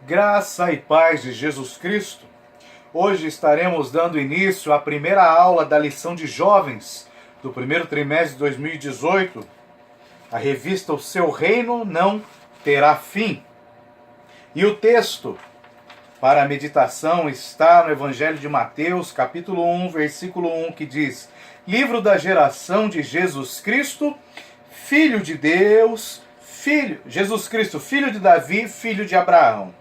Graça e paz de Jesus Cristo. Hoje estaremos dando início à primeira aula da lição de jovens do primeiro trimestre de 2018. A revista O Seu Reino Não Terá Fim. E o texto para a meditação está no Evangelho de Mateus, capítulo 1, versículo 1, que diz: Livro da geração de Jesus Cristo, filho de Deus, Jesus Cristo, filho de Davi, filho de Abraão.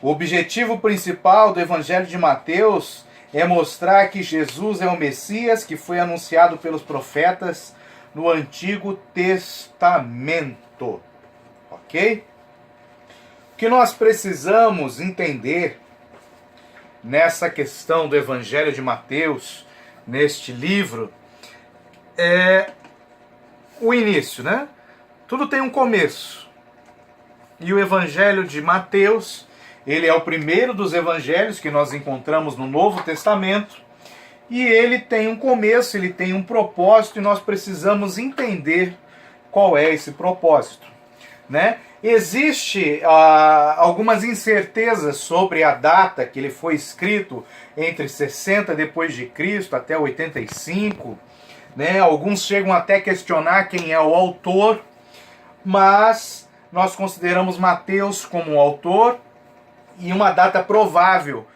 O objetivo principal do Evangelho de Mateus é mostrar que Jesus é o Messias que foi anunciado pelos profetas no Antigo Testamento. Ok? O que nós precisamos entender nessa questão do Evangelho de Mateus, neste livro, é o início, né? Tudo tem um começo. E o Evangelho de Mateus, ele é o primeiro dos evangelhos que nós encontramos no Novo Testamento, e ele tem um começo, ele tem um propósito, e nós precisamos entender qual é esse propósito, né? Existe algumas incertezas sobre a data que ele foi escrito, entre 60 depois de Cristo até 85, né? Alguns chegam até a questionar quem é o autor, mas nós consideramos Mateus como o autor, e uma data provável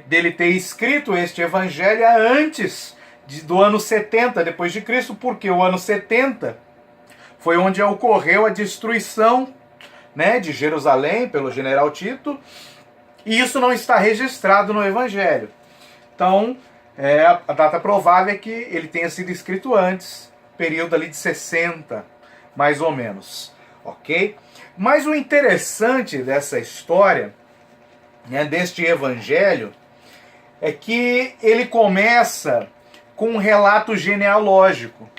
dele ter escrito este evangelho é antes do ano 70 depois de Cristo, porque o ano 70 foi onde ocorreu a destruição, né, de Jerusalém pelo general Tito, e isso não está registrado no evangelho. Então, a data provável é que ele tenha sido escrito antes, período ali de 60, mais ou menos, ok? Mas o interessante dessa história, né, deste evangelho, é que ele começa com um relato genealógico.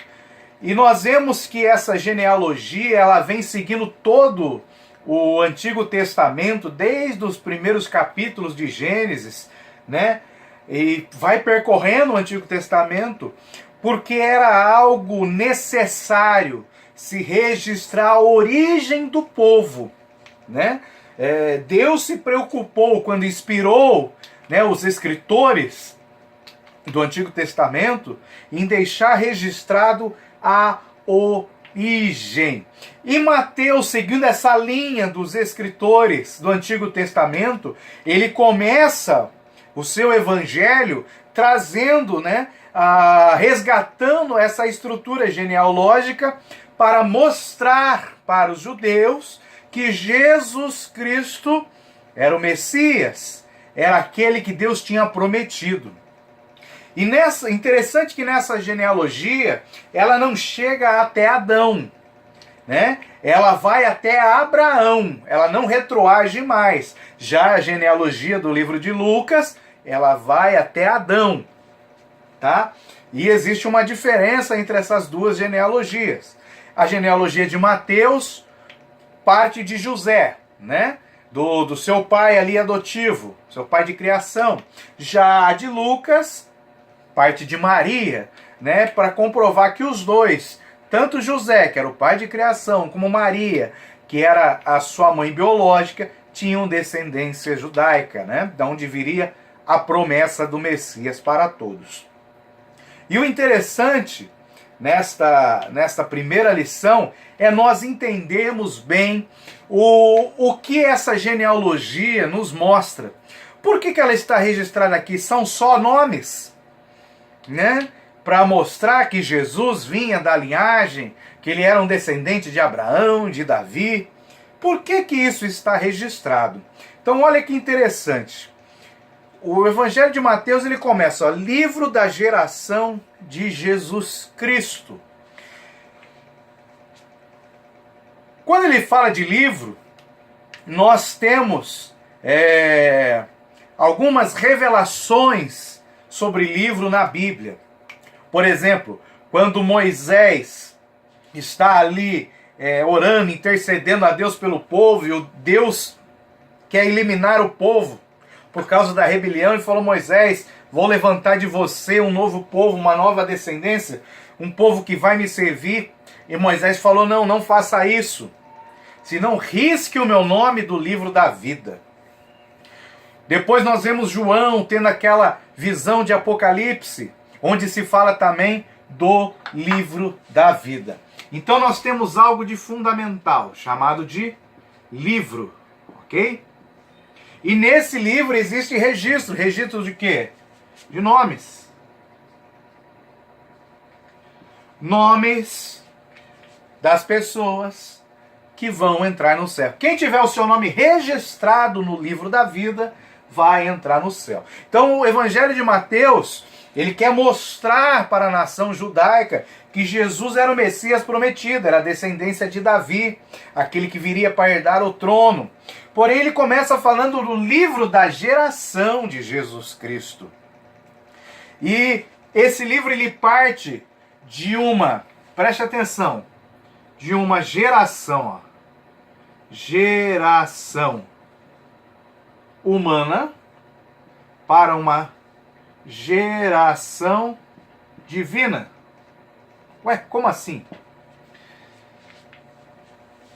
E nós vemos que essa genealogia ela vem seguindo todo o Antigo Testamento, desde os primeiros capítulos de Gênesis, né? E vai percorrendo o Antigo Testamento, porque era algo necessário se registrar a origem do povo, né? Deus se preocupou quando inspirou, né, os escritores do Antigo Testamento em deixar registrado a origem. E Mateus, seguindo essa linha dos escritores do Antigo Testamento, ele começa o seu evangelho trazendo, né, resgatando essa estrutura genealógica para mostrar para os judeus que Jesus Cristo era o Messias, era aquele que Deus tinha prometido. E interessante que nessa genealogia, ela não chega até Adão, né? Ela vai até Abraão, ela não retroage mais. Já a genealogia do livro de Lucas, ela vai até Adão, tá? E existe uma diferença entre essas duas genealogias. A genealogia de Mateus parte de José, né? Do seu pai ali adotivo, seu pai de criação. Já a de Lucas parte de Maria, né? Para comprovar que os dois, tanto José, que era o pai de criação, como Maria, que era a sua mãe biológica, tinham descendência judaica, né? Da onde viria a promessa do Messias para todos. E o interessante nesta primeira lição é nós entendermos bem o que essa genealogia nos mostra. Por que ela está registrada aqui? São só nomes, né? Para mostrar que Jesus vinha da linhagem, que ele era um descendente de Abraão, de Davi. Por que isso está registrado? Então olha que interessante. O Evangelho de Mateus ele começa, ó, livro da geração de Jesus Cristo. Quando ele fala de livro, nós temos algumas revelações sobre livro na Bíblia. Por exemplo, quando Moisés está ali orando, intercedendo a Deus pelo povo, e o Deus quer eliminar o povo por causa da rebelião, e falou: Moisés, vou levantar de você um novo povo, uma nova descendência, um povo que vai me servir. E Moisés falou: não faça isso. senão risque o meu nome do livro da vida. Depois nós vemos João tendo aquela visão de Apocalipse, onde se fala também do livro da vida. Então nós temos algo de fundamental, chamado de livro, ok? E nesse livro existe registro. Registro de quê? De nomes. Nomes das pessoas que vão entrar no céu. Quem tiver o seu nome registrado no livro da vida vai entrar no céu. Então o Evangelho de Mateus, ele quer mostrar para a nação judaica que Jesus era o Messias prometido, era a descendência de Davi, aquele que viria para herdar o trono. Porém, ele começa falando do livro da geração de Jesus Cristo. E esse livro ele parte de uma, preste atenção, de uma geração, geração humana para uma geração divina. Ué, como assim?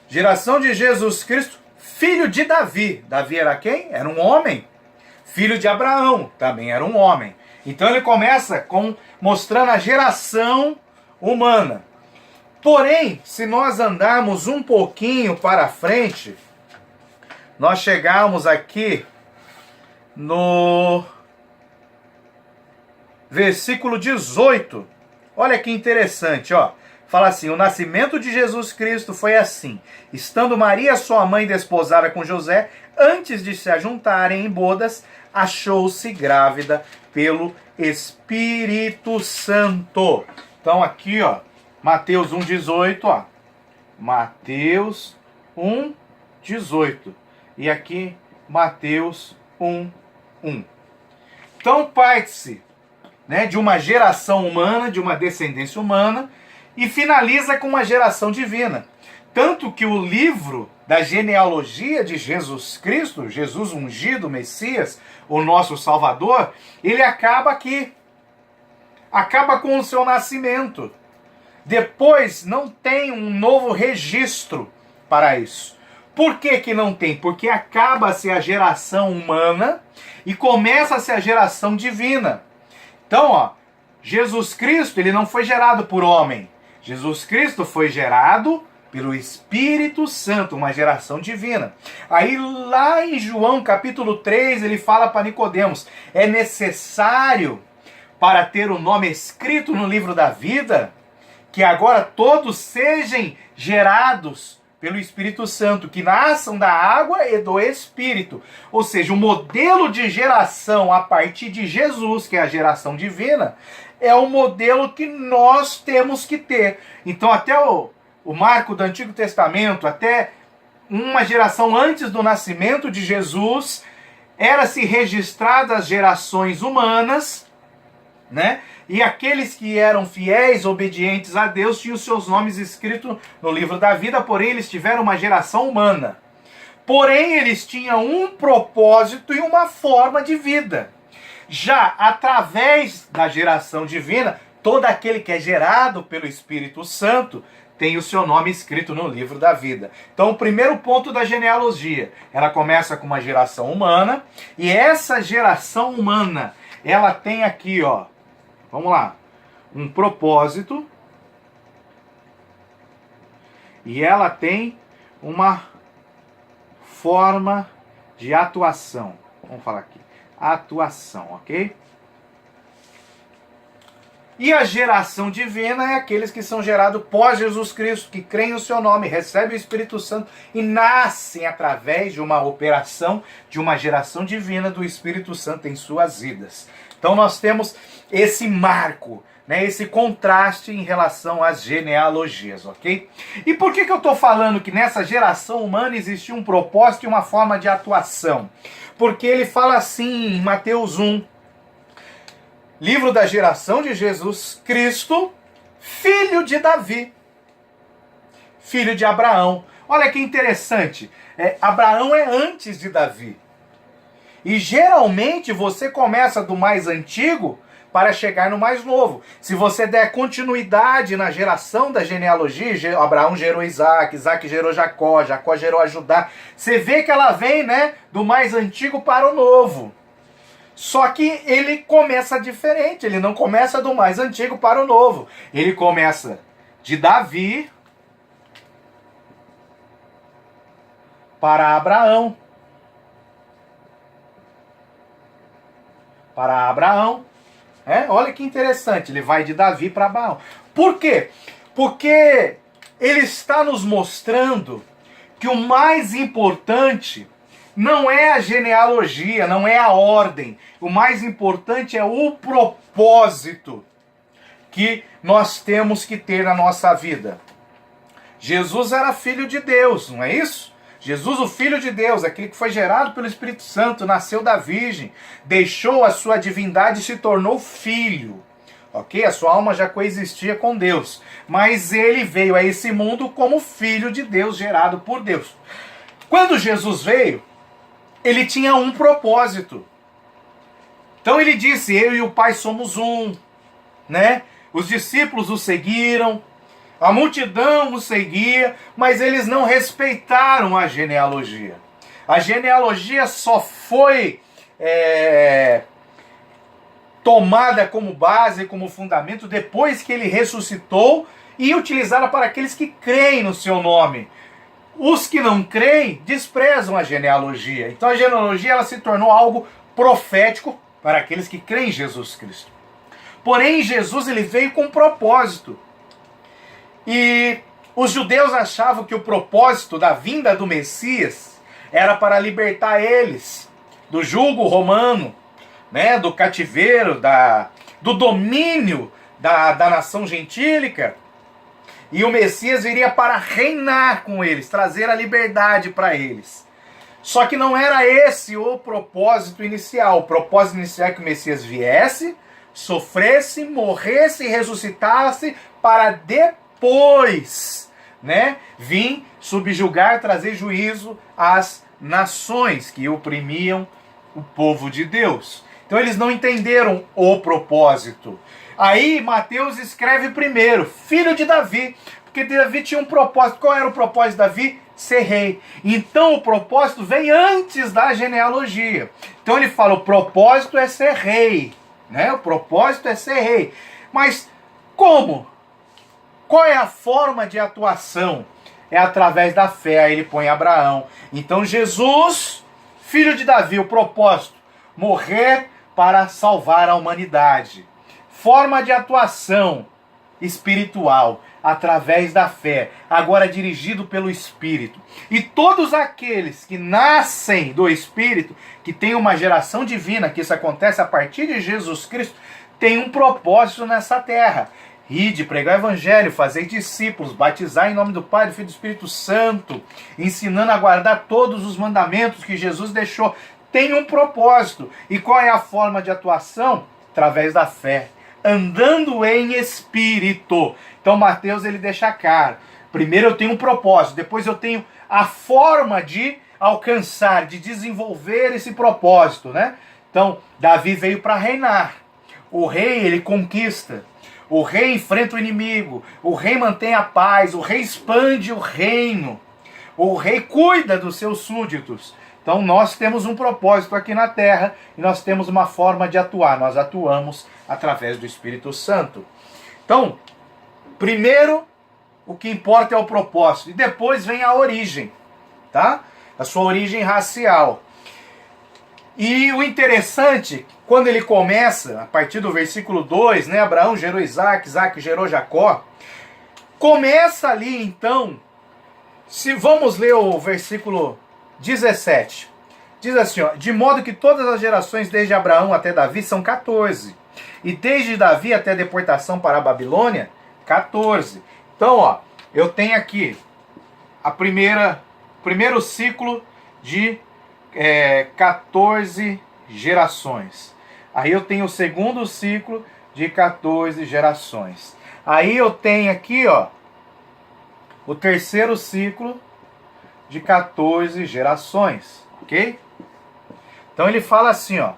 Geração de Jesus Cristo, filho de Davi. Davi era quem? Era um homem. Filho de Abraão, também era um homem. Então ele começa mostrando a geração humana. Porém, se nós andarmos um pouquinho para frente, nós chegamos aqui no versículo 18. Olha que interessante, ó. Fala assim: o nascimento de Jesus Cristo foi assim: estando Maria, sua mãe, desposada com José, antes de se ajuntarem em bodas, achou-se grávida pelo Espírito Santo. Então aqui, ó, Mateus 1,18, ó. Mateus 1,18. E aqui, Mateus 1,1. Então parte-se, né, de uma geração humana, de uma descendência humana, e finaliza com uma geração divina. Tanto que o livro da genealogia de Jesus Cristo, Jesus ungido, Messias, o nosso Salvador, ele acaba aqui. Acaba com o seu nascimento. Depois não tem um novo registro para isso. Por que que não tem? Porque acaba-se a geração humana e começa-se a geração divina. Então, ó, Jesus Cristo, ele não foi gerado por homem. Jesus Cristo foi gerado pelo Espírito Santo, uma geração divina. Aí lá em João capítulo 3, ele fala para Nicodemos: é necessário, para ter o nome escrito no livro da vida, que agora todos sejam gerados pelo Espírito Santo, que nasçam da água e do Espírito. Ou seja, o modelo de geração a partir de Jesus, que é a geração divina, é o modelo que nós temos que ter. Então até o marco do Antigo Testamento, até uma geração antes do nascimento de Jesus, era-se registradas as gerações humanas, né? E aqueles que eram fiéis, obedientes a Deus, tinham seus nomes escritos no livro da vida, porém eles tiveram uma geração humana. Porém, eles tinham um propósito e uma forma de vida. Já através da geração divina, todo aquele que é gerado pelo Espírito Santo tem o seu nome escrito no livro da vida. Então, o primeiro ponto da genealogia, ela começa com uma geração humana, e essa geração humana, ela tem aqui, ó, vamos lá, um propósito, e ela tem uma forma de atuação. Vamos falar aqui, atuação, ok? E a geração divina é aqueles que são gerados pós Jesus Cristo, que creem no seu nome, recebem o Espírito Santo e nascem através de uma operação, de uma geração divina do Espírito Santo em suas vidas. Então nós temos esse marco, né, esse contraste em relação às genealogias, ok? E por que eu estou falando que nessa geração humana existia um propósito e uma forma de atuação? Porque ele fala assim em Mateus 1, livro da geração de Jesus Cristo, filho de Davi, filho de Abraão. Olha que interessante, Abraão é antes de Davi. E geralmente você começa do mais antigo para chegar no mais novo. Se você der continuidade na geração da genealogia, Abraão gerou Isaac, Isaac gerou Jacó, Jacó gerou a Judá. Você vê que ela vem, né, do mais antigo para o novo. Só que ele começa diferente, ele não começa do mais antigo para o novo. Ele começa de Davi para Abraão. Para Abraão. Olha que interessante, ele vai de Davi para Abraão. Por quê? Porque ele está nos mostrando que o mais importante não é a genealogia, não é a ordem. O mais importante é o propósito que nós temos que ter na nossa vida. Jesus era filho de Deus, não é isso? Jesus, o Filho de Deus, aquele que foi gerado pelo Espírito Santo, nasceu da Virgem, deixou a sua divindade e se tornou filho. Ok? A sua alma já coexistia com Deus. Mas ele veio a esse mundo como filho de Deus, gerado por Deus. Quando Jesus veio, ele tinha um propósito. Então ele disse, eu e o Pai somos um. Né? Os discípulos o seguiram. A multidão o seguia, mas eles não respeitaram a genealogia. A genealogia só foi tomada como base, como fundamento, depois que ele ressuscitou e utilizada para aqueles que creem no seu nome. Os que não creem desprezam a genealogia. Então a genealogia ela se tornou algo profético para aqueles que creem em Jesus Cristo. Porém, Jesus ele veio com um propósito. E os judeus achavam que o propósito da vinda do Messias era para libertar eles do jugo romano, né, do cativeiro, do domínio da nação gentílica. E o Messias viria para reinar com eles, trazer a liberdade para eles. Só que não era esse o propósito inicial. O propósito inicial é que o Messias viesse, sofresse, morresse e ressuscitasse para depois, né, vir subjugar, trazer juízo às nações que oprimiam o povo de Deus. Então eles não entenderam o propósito. Aí Mateus escreve primeiro, filho de Davi, porque Davi tinha um propósito. Qual era o propósito de Davi? Ser rei. Então o propósito vem antes da genealogia. Então ele fala, o propósito é ser rei, né? O propósito é ser rei. Mas como? Qual é a forma de atuação? É através da fé. Aí ele põe Abraão. Então Jesus, filho de Davi, o propósito, morrer para salvar a humanidade. Forma de atuação espiritual, através da fé, agora dirigido pelo Espírito. E todos aqueles que nascem do Espírito, que têm uma geração divina, que isso acontece a partir de Jesus Cristo, tem um propósito nessa terra. Ide, pregar o evangelho, fazer discípulos, batizar em nome do Pai, do Filho e do Espírito Santo, ensinando a guardar todos os mandamentos que Jesus deixou. Tem um propósito. E qual é a forma de atuação? Através da fé, andando em espírito. Então Mateus ele deixa claro. Primeiro eu tenho um propósito, depois eu tenho a forma de alcançar, de desenvolver esse propósito, né? Então Davi veio para reinar. O rei ele conquista. O rei enfrenta o inimigo. O rei mantém a paz. O rei expande o reino. O rei cuida dos seus súditos. Então nós temos um propósito aqui na terra e nós temos uma forma de atuar. Nós atuamos através do Espírito Santo. Então, primeiro, o que importa é o propósito. E depois vem a origem, tá? A sua origem racial. E o interessante, quando ele começa, a partir do versículo 2, né? Abraão gerou Isaac, Isaac gerou Jacó. Começa ali, então, se vamos ler o versículo 17. Diz assim, ó, de modo que todas as gerações desde Abraão até Davi são 14. E desde Davi até a deportação para a Babilônia, 14. Então, ó, eu tenho aqui primeiro ciclo de 14 gerações. Aí eu tenho o segundo ciclo de 14 gerações. Aí eu tenho aqui, ó, o terceiro ciclo de 14 gerações, ok? Então ele fala assim, ó,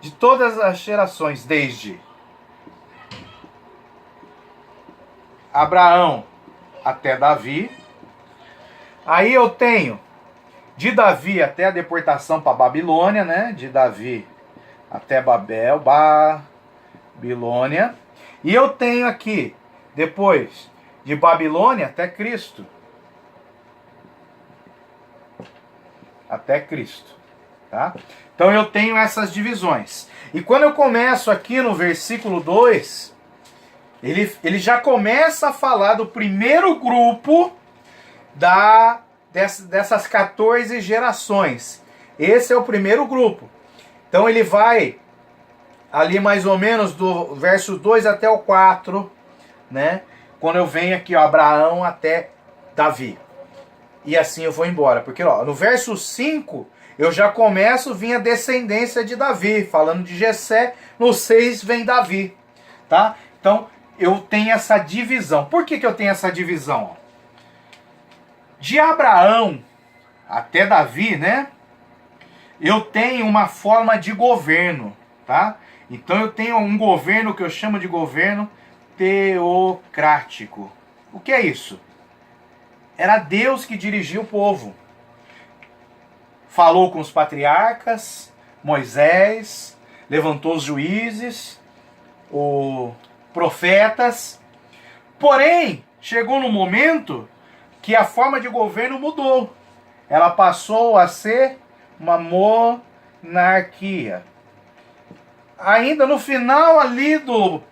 de todas as gerações, desde Abraão até Davi. Aí eu tenho de Davi até a deportação para Babilônia, né? De Davi até Babilônia. E eu tenho aqui, depois, de Babilônia até Cristo. Até Cristo. Tá? Então eu tenho essas divisões. E quando eu começo aqui no versículo 2, ele já começa a falar do primeiro grupo dessas 14 gerações. Esse é o primeiro grupo. Então ele vai ali mais ou menos do verso 2 até o 4, né? Quando eu venho aqui, ó, Abraão até Davi. E assim eu vou embora. Porque ó, no verso 5, eu já começo a vir a descendência de Davi, falando de Jessé. No 6 vem Davi. Tá? Então eu tenho essa divisão. Por que eu tenho essa divisão? De Abraão até Davi, né? Eu tenho uma forma de governo, tá? Então eu tenho um governo que eu chamo de governo teocrático. O que é isso? Era Deus que dirigia o povo. Falou com os patriarcas, Moisés, levantou os juízes, os profetas. Porém, chegou no momento que a forma de governo mudou. Ela passou a ser uma monarquia. Ainda no final ali do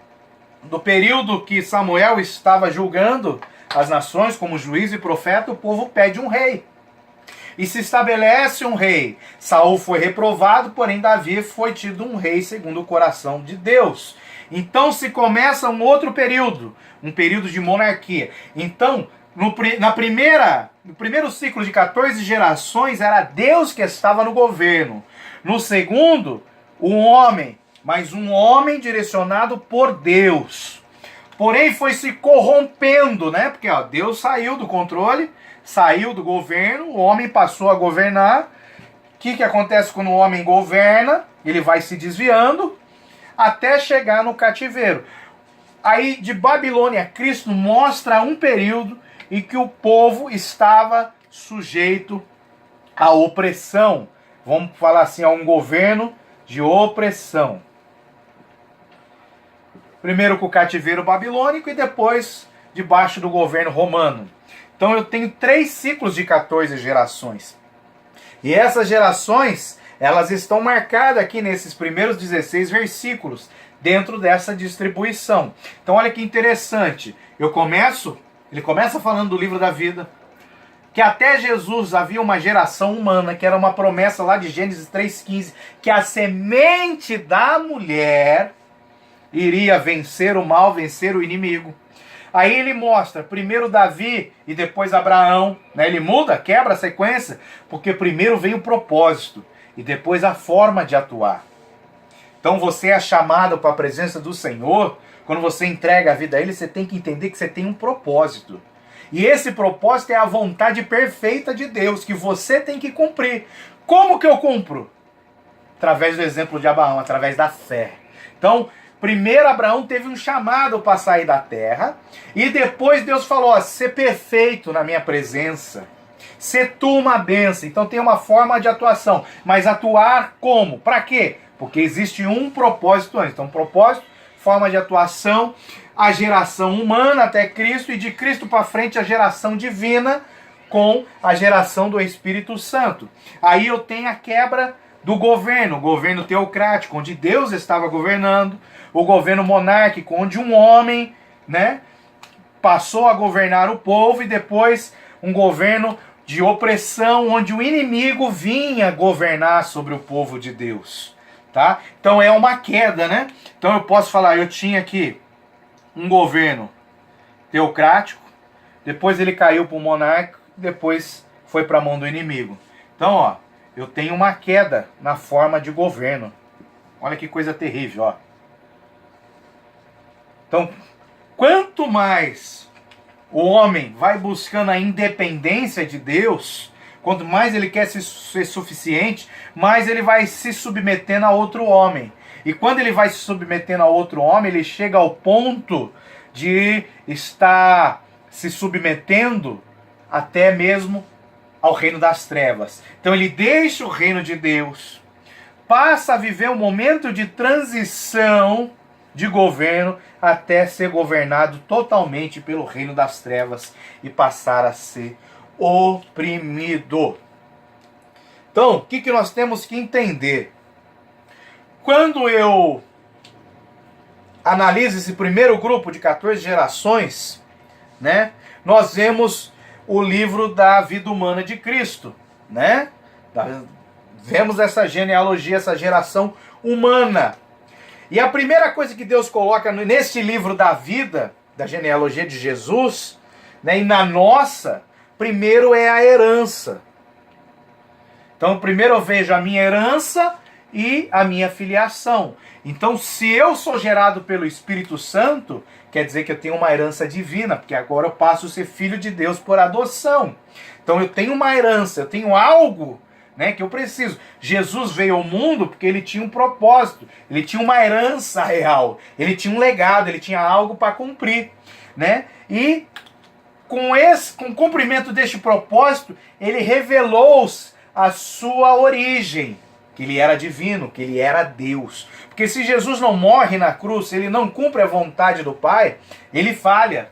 período que Samuel estava julgando as nações como juiz e profeta, o povo pede um rei. E se estabelece um rei. Saul foi reprovado, porém Davi foi tido um rei segundo o coração de Deus. Então se começa um outro período, um período de monarquia. Então, no primeiro ciclo de 14 gerações, era Deus que estava no governo. No segundo, um homem, mas um homem direcionado por Deus. Porém, foi se corrompendo, né? Porque ó, Deus saiu do controle, saiu do governo, o homem passou a governar. O que acontece quando o homem governa? Ele vai se desviando até chegar no cativeiro. Aí, de Babilônia a Cristo, mostra um período em que o povo estava sujeito à opressão. Vamos falar assim, a um governo de opressão. Primeiro com o cativeiro babilônico e depois debaixo do governo romano. Então eu tenho 3 ciclos de 14 gerações. E essas gerações, elas estão marcadas aqui nesses primeiros 16 versículos, dentro dessa distribuição. Então olha que interessante. Ele começa falando do livro da vida, que até Jesus havia uma geração humana, que era uma promessa lá de Gênesis 3,15, que a semente da mulher iria vencer o mal, vencer o inimigo. Aí ele mostra primeiro Davi e depois Abraão, né? Ele muda, quebra a sequência, porque primeiro vem o propósito e depois a forma de atuar. Então você é chamado para a presença do Senhor. Quando você entrega a vida a Ele, você tem que entender que você tem um propósito. E esse propósito é a vontade perfeita de Deus, que você tem que cumprir. Como que eu cumpro? Através do exemplo de Abraão, através da fé. Então, primeiro Abraão teve um chamado para sair da terra, e depois Deus falou, ó, ser perfeito na minha presença, ser tu uma bênção. Então tem uma forma de atuação, mas atuar como? Para quê? Porque existe um propósito antes. Então propósito, forma de atuação, a geração humana até Cristo, e de Cristo para frente a geração divina com a geração do Espírito Santo. Aí eu tenho a quebra do governo, o governo teocrático, onde Deus estava governando, o governo monárquico, onde um homem, né, passou a governar o povo, e depois um governo de opressão, onde o inimigo vinha governar sobre o povo de Deus. Tá? Então é uma queda, né? Então eu posso falar, eu tinha aqui um governo teocrático, depois ele caiu para o monarca, depois foi para a mão do inimigo. Então, ó, eu tenho uma queda na forma de governo. Olha que coisa terrível, ó. Então, quanto mais o homem vai buscando a independência de Deus, quanto mais ele quer ser suficiente, mais ele vai se submetendo a outro homem. E quando ele vai se submetendo a outro homem, ele chega ao ponto de estar se submetendo até mesmo ao reino das trevas. Então ele deixa o reino de Deus, passa a viver um momento de transição de governo até ser governado totalmente pelo reino das trevas e passar a ser oprimido. Então, o que nós temos que entender? Quando eu analiso esse primeiro grupo de 14 gerações, né, nós vemos o livro da vida humana de Cristo, né? Vemos essa genealogia, essa geração humana. E a primeira coisa que Deus coloca nesse livro da vida, da genealogia de Jesus, né, e na nossa, primeiro é a herança. Então, primeiro eu vejo a minha herança e a minha filiação. Então, se eu sou gerado pelo Espírito Santo, quer dizer que eu tenho uma herança divina, porque agora eu passo a ser filho de Deus por adoção. Então, eu tenho uma herança, eu tenho algo, né, que eu preciso. Jesus veio ao mundo porque ele tinha um propósito, ele tinha uma herança real, ele tinha um legado, ele tinha algo para cumprir, né? E com o cumprimento deste propósito, ele revelou a sua origem, que ele era divino, que ele era Deus. Porque se Jesus não morre na cruz, se ele não cumpre a vontade do Pai, ele falha.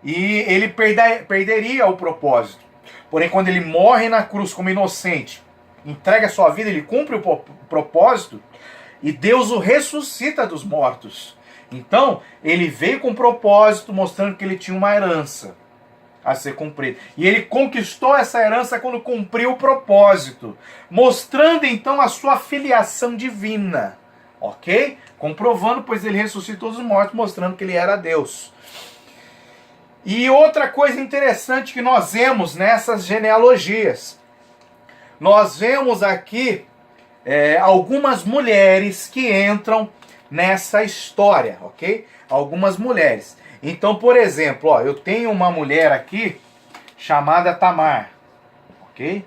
E ele perderia o propósito. Porém, quando ele morre na cruz como inocente, entrega a sua vida, ele cumpre o propósito, e Deus o ressuscita dos mortos. Então, ele veio com propósito, mostrando que ele tinha uma herança a ser cumprida. E ele conquistou essa herança quando cumpriu o propósito, mostrando então a sua filiação divina, ok? Comprovando, pois ele ressuscitou dos mortos, mostrando que ele era Deus. E outra coisa interessante que nós vemos nessas genealogias, nós vemos aqui algumas mulheres que entram nessa história, ok? Algumas mulheres. Então, por exemplo, ó, eu tenho uma mulher aqui chamada Tamar, ok?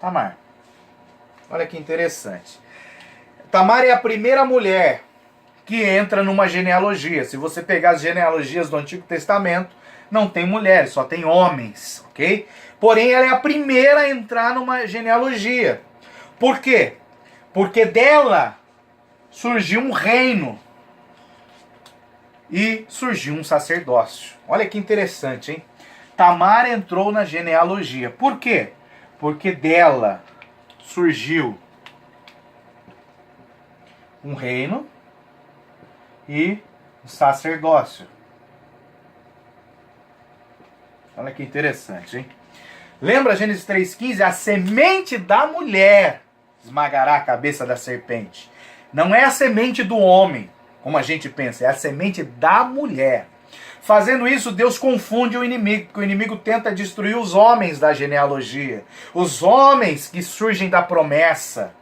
Tamar. Olha que interessante. Tamar é a primeira mulher que entra numa genealogia. Se você pegar as genealogias do Antigo Testamento, não tem mulheres, só tem homens, ok? Porém, ela é a primeira a entrar numa genealogia. Por quê? Porque dela surgiu um reino e surgiu um sacerdócio. Olha que interessante, hein? Tamar entrou na genealogia. Por quê? Porque dela surgiu um reino e um sacerdócio. Olha que interessante, hein? Lembra Gênesis 3,15? A semente da mulher esmagará a cabeça da serpente. Não é a semente do homem, como a gente pensa, é a semente da mulher. Fazendo isso, Deus confunde o inimigo, porque o inimigo tenta destruir os homens da genealogia, os homens que surgem da promessa.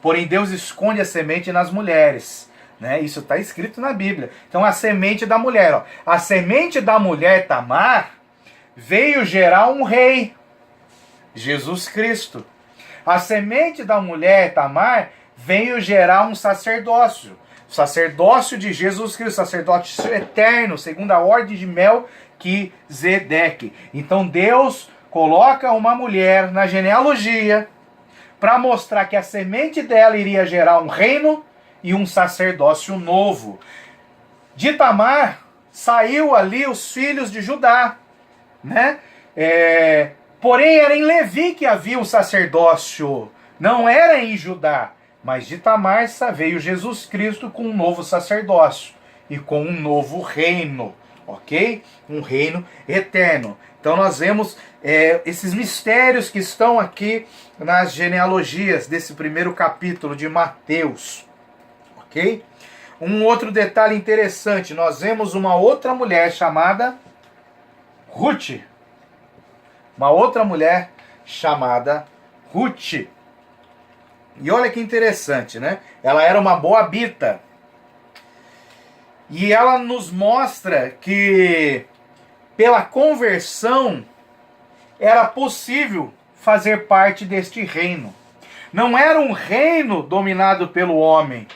Porém, Deus esconde a semente nas mulheres, né? Isso está escrito na Bíblia. Então, a semente da mulher, ó. A semente da mulher Tamar veio gerar um rei, Jesus Cristo. A semente da mulher Tamar veio gerar um sacerdócio. O sacerdócio de Jesus Cristo, sacerdócio eterno, segundo a ordem de Melquisedeque. Então Deus coloca uma mulher na genealogia para mostrar que a semente dela iria gerar um reino e um sacerdócio novo. De Tamar saiu ali os filhos de Judá, né? Porém era em Levi que havia o sacerdócio, não era em Judá. Mas de Tamar veio Jesus Cristo com um novo sacerdócio e com um novo reino, ok? Um reino eterno. Então nós vemos esses mistérios que estão aqui nas genealogias desse primeiro capítulo de Mateus, ok? Um outro detalhe interessante, nós vemos uma outra mulher chamada Ruth. Uma outra mulher chamada Ruth. E olha que interessante, né? Ela era uma moabita. E ela nos mostra que pela conversão era possível fazer parte deste reino. Não era um reino dominado pelo homem,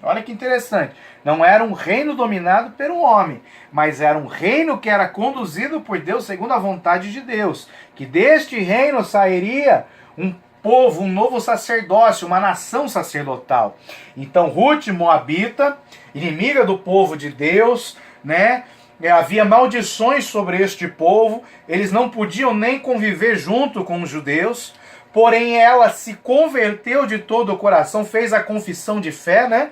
Olha que interessante. Não era um reino dominado por um homem, mas era um reino que era conduzido por Deus segundo a vontade de Deus. Que deste reino sairia um povo, um novo sacerdócio, uma nação sacerdotal. Então Ruth, moabita, inimiga do povo de Deus, né? Havia maldições sobre este povo, eles não podiam nem conviver junto com os judeus, porém ela se converteu de todo o coração, fez a confissão de fé, né?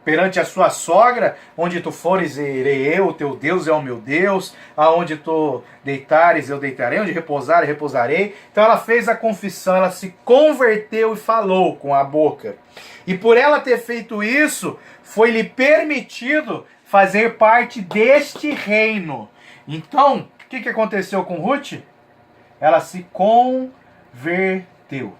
Perante a sua sogra, onde tu fores, irei eu, teu Deus é o meu Deus, aonde tu deitares, eu deitarei, onde repousares, repousarei. Então ela fez a confissão, ela se converteu e falou com a boca. E por ela ter feito isso, foi-lhe permitido fazer parte deste reino. Então, o que aconteceu com Ruth? Ela se converteu.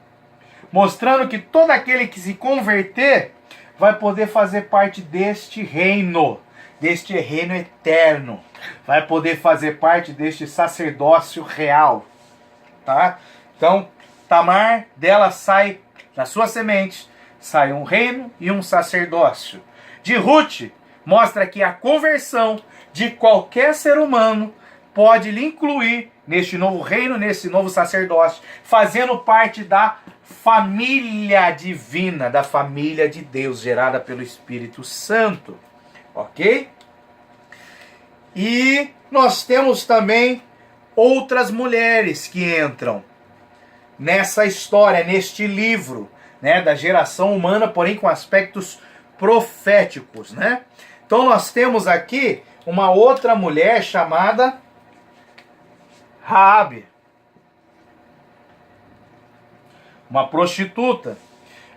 Mostrando que todo aquele que se converter vai poder fazer parte deste reino eterno. Vai poder fazer parte deste sacerdócio real. Tá? Então, Tamar, dela sai, da sua semente, sai um reino e um sacerdócio. De Ruth, mostra que a conversão de qualquer ser humano pode lhe incluir neste novo reino, nesse novo sacerdócio, fazendo parte da família divina, da família de Deus, gerada pelo Espírito Santo. Ok? E nós temos também outras mulheres que entram nessa história, neste livro, né, da geração humana, porém com aspectos proféticos, né? Então nós temos aqui uma outra mulher chamada Raabe, uma prostituta.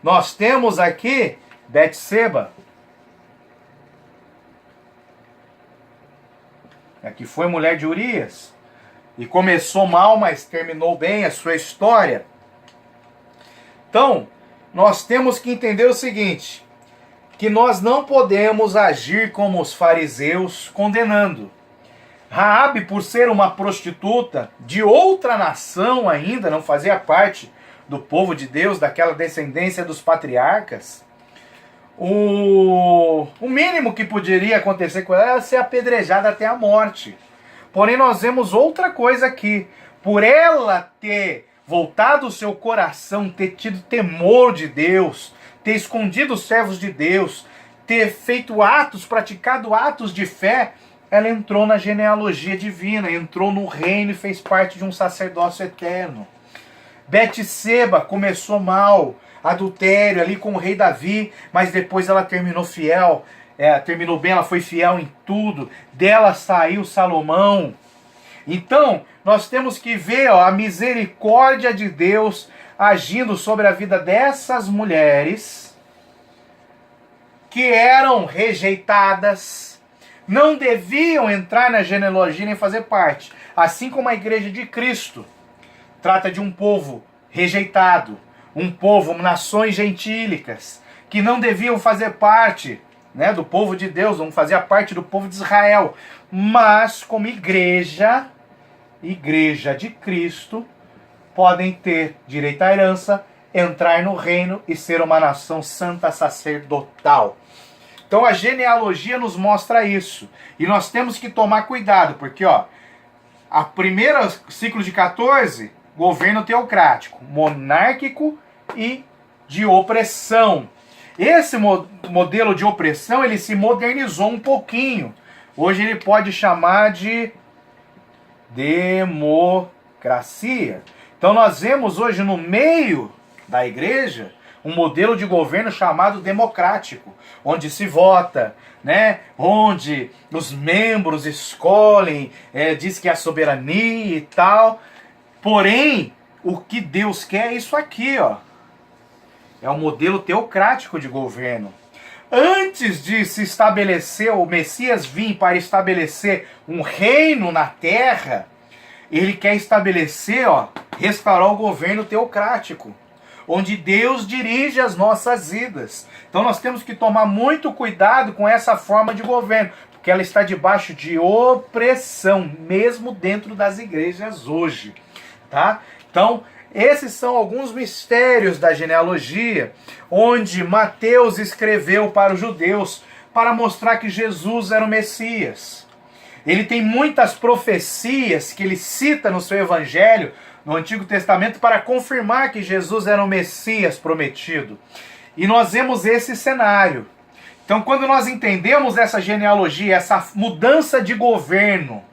Nós temos aqui Betseba, que foi mulher de Urias e começou mal, mas terminou bem a sua história. Então, nós temos que entender o seguinte, que nós não podemos agir como os fariseus condenando. Raabe, por ser uma prostituta de outra nação ainda, não fazia parte do povo de Deus, daquela descendência dos patriarcas, o mínimo que poderia acontecer com ela era ser apedrejada até a morte. Porém, nós vemos outra coisa aqui. Por ela ter voltado o seu coração, ter tido temor de Deus, ter escondido os servos de Deus, ter feito atos, praticado atos de fé, ela entrou na genealogia divina, entrou no reino e fez parte de um sacerdócio eterno. Betseba começou mal, adultério ali com o rei Davi, mas depois ela terminou fiel, terminou bem, ela foi fiel em tudo, dela saiu Salomão. Então, nós temos que ver a misericórdia de Deus agindo sobre a vida dessas mulheres que eram rejeitadas, não deviam entrar na genealogia nem fazer parte. Assim como a igreja de Cristo trata de um povo rejeitado, um povo, nações gentílicas, que não deviam fazer parte, né, do povo de Deus, não fazia parte do povo de Israel, mas como igreja de Cristo, podem ter direito à herança, entrar no reino e ser uma nação santa sacerdotal. Então a genealogia nos mostra isso. E nós temos que tomar cuidado, porque a primeira ciclo de 14, governo teocrático, monárquico e de opressão. Esse modelo de opressão, ele se modernizou um pouquinho. Hoje ele pode chamar de democracia. Então nós vemos hoje no meio da igreja um modelo de governo chamado democrático, onde se vota, né? Onde os membros escolhem, diz que é a soberania e tal. Porém, o que Deus quer é isso aqui, é um modelo teocrático de governo. Antes de se estabelecer, o Messias vir para estabelecer um reino na terra, ele quer estabelecer, restaurar o governo teocrático, onde Deus dirige as nossas vidas. Então nós temos que tomar muito cuidado com essa forma de governo, porque ela está debaixo de opressão, mesmo dentro das igrejas hoje. Tá? Então, esses são alguns mistérios da genealogia, onde Mateus escreveu para os judeus, para mostrar que Jesus era o Messias. Ele tem muitas profecias que ele cita no seu evangelho, no Antigo Testamento, para confirmar que Jesus era o Messias prometido. E nós vemos esse cenário. Então, quando nós entendemos essa genealogia, essa mudança de governo,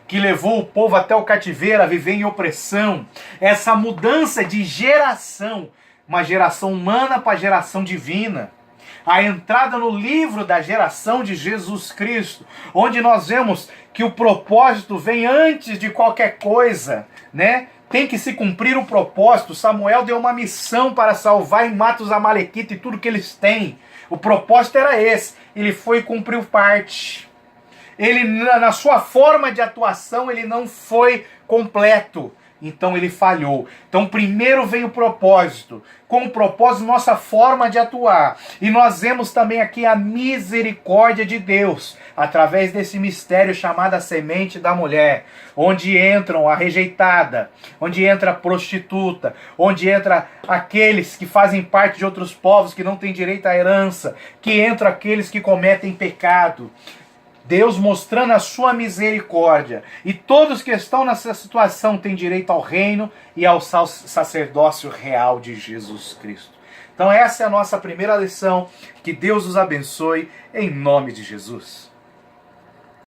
que levou o povo até o cativeiro a viver em opressão, essa mudança de geração, uma geração humana para a geração divina, a entrada no livro da geração de Jesus Cristo, onde nós vemos que o propósito vem antes de qualquer coisa, né? Tem que se cumprir o propósito. Samuel deu uma missão para salvar e matar os amalequitas e tudo que eles têm. O propósito era esse. Ele foi e cumpriu parte. Ele, na sua forma de atuação, ele não foi completo. Então ele falhou. Então primeiro vem o propósito. Com o propósito, nossa forma de atuar. E nós vemos também aqui a misericórdia de Deus, através desse mistério chamado a semente da mulher, onde entram a rejeitada, onde entra a prostituta, onde entra aqueles que fazem parte de outros povos que não têm direito à herança, que entram aqueles que cometem pecado. Deus mostrando a sua misericórdia. E todos que estão nessa situação têm direito ao reino e ao sacerdócio real de Jesus Cristo. Então essa é a nossa primeira lição. Que Deus os abençoe em nome de Jesus.